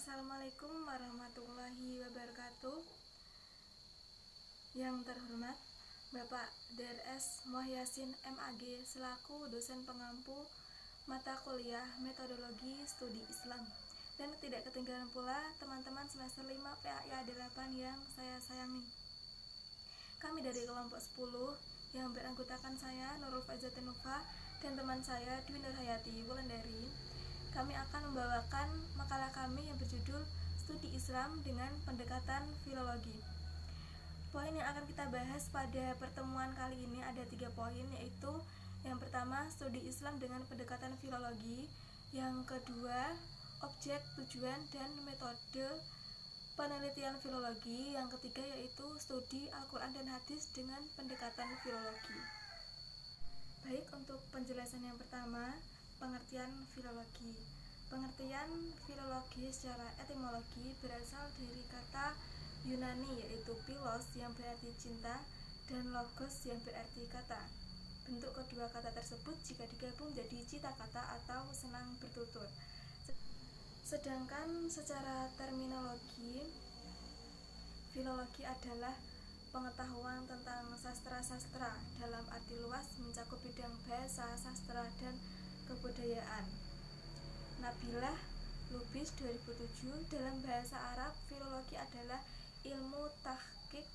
Assalamualaikum warahmatullahi wabarakatuh. Yang terhormat Bapak Drs. Muhyasin MAG selaku dosen pengampu mata kuliah Metodologi Studi Islam, dan tidak ketinggalan pula teman-teman semester 5 PAIA 8 yang saya sayangi. Kami dari kelompok 10 yang beranggotakan saya Nurul Faizatinova dan teman saya Dwi Nurhayati Wulandari. Kami akan membawakan makalah kami yang berjudul Studi Islam dengan Pendekatan Filologi. Poin yang akan kita bahas pada pertemuan kali ini ada 3 poin, yaitu yang pertama, studi Islam dengan pendekatan filologi. Yang kedua, objek, tujuan, dan metode penelitian filologi. Yang ketiga yaitu studi Al-Quran dan Hadis dengan pendekatan filologi. Baik, untuk penjelasan yang pertama, pengertian filologi. Pengertian filologi secara etimologi berasal dari kata Yunani yaitu philos yang berarti cinta dan logos yang berarti kata. Bentuk kedua kata tersebut jika digabung jadi cita kata atau senang bertutur. Sedangkan secara terminologi, filologi adalah pengetahuan tentang sastra-sastra dalam arti luas mencakup bidang bahasa, sastra, dan kebudayaan. Nabilah Lubis 2007, dalam bahasa Arab, filologi adalah ilmu tahqiq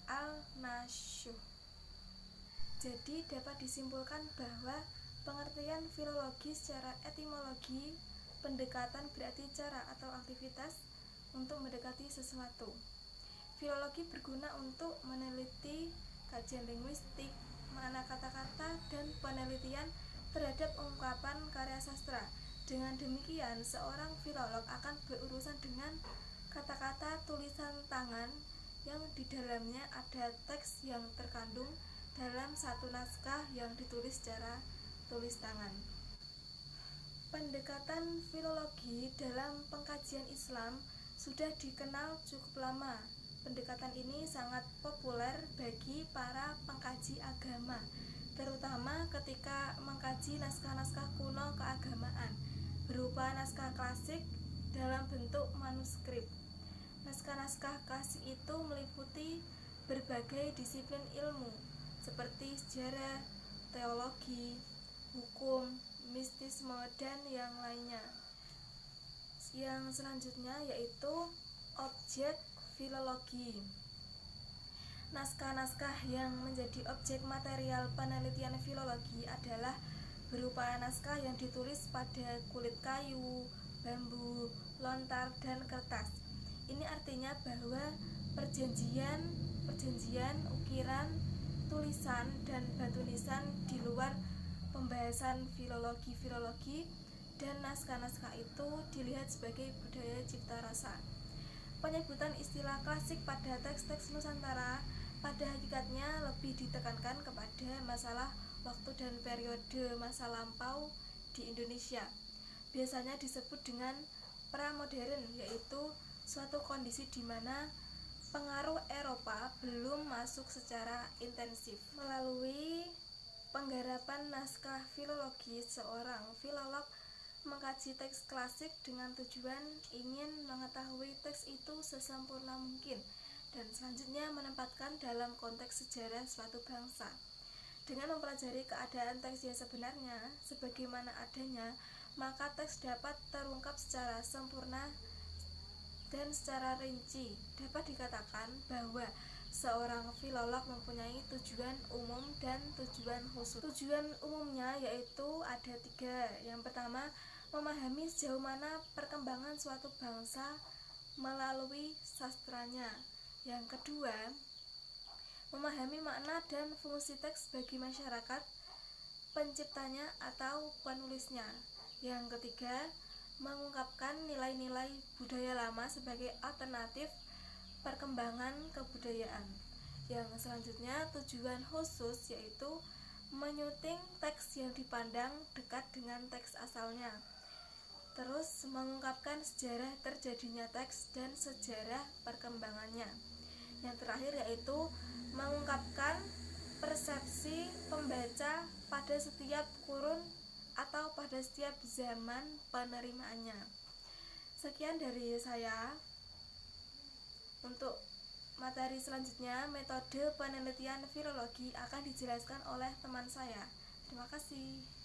al-nasyuh. Jadi dapat disimpulkan bahwa pengertian filologi secara etimologi, pendekatan berarti cara atau aktivitas untuk mendekati sesuatu. Filologi berguna untuk meneliti kajian linguistik, makna kata-kata, dan penelitian terhadap ungkapan karya sastra. Dengan demikian, seorang filolog akan berurusan dengan kata-kata tulisan tangan yang di dalamnya ada teks yang terkandung dalam satu naskah yang ditulis secara tulis tangan. Pendekatan filologi dalam pengkajian Islam sudah dikenal cukup lama. Pendekatan ini sangat populer bagi para pengkaji agama, terutama ketika mengkaji naskah-naskah kuno keagamaan berupa naskah klasik dalam bentuk manuskrip. Naskah-naskah klasik itu meliputi berbagai disiplin ilmu seperti sejarah, teologi, hukum, mistisme, dan yang lainnya. Yang selanjutnya yaitu objek filologi. Naskah-naskah yang menjadi objek material penelitian filologi adalah berupa naskah yang ditulis pada kulit kayu, bambu, lontar, dan kertas. Ini artinya bahwa perjanjian, ukiran, tulisan, dan batu nisan di luar pembahasan filologi dan naskah-naskah itu dilihat sebagai budaya cipta rasa. Penyebutan istilah klasik pada teks-teks Nusantara pada hakikatnya lebih ditekankan kepada masalah waktu dan periode masa lampau di Indonesia. Biasanya disebut dengan pramodern, yaitu suatu kondisi di mana pengaruh Eropa belum masuk secara intensif. Melalui penggarapan naskah filologi, seorang filolog mengkaji teks klasik dengan tujuan ingin mengetahui teks itu sesempurna mungkin dan selanjutnya menempatkan dalam konteks sejarah suatu bangsa. Dengan mempelajari keadaan teks yang sebenarnya sebagaimana adanya, maka teks dapat terungkap secara sempurna dan secara rinci. Dapat dikatakan bahwa seorang filolog mempunyai tujuan umum dan tujuan khusus. Tujuan umumnya yaitu ada 3. Yang pertama, memahami sejauh mana perkembangan suatu bangsa melalui sastranya. Yang kedua, memahami makna dan fungsi teks bagi masyarakat penciptanya atau penulisnya. Yang ketiga, mengungkapkan nilai-nilai budaya lama sebagai alternatif perkembangan kebudayaan. Yang selanjutnya, tujuan khusus yaitu menyuting teks yang dipandang dekat dengan teks asalnya. Terus mengungkapkan sejarah terjadinya teks dan sejarah perkembangannya. Yang terakhir yaitu mengungkapkan persepsi pembaca pada setiap kurun atau pada setiap zaman penerimaannya. Sekian dari saya. Untuk materi selanjutnya, metode penelitian filologi akan dijelaskan oleh teman saya. Terima kasih.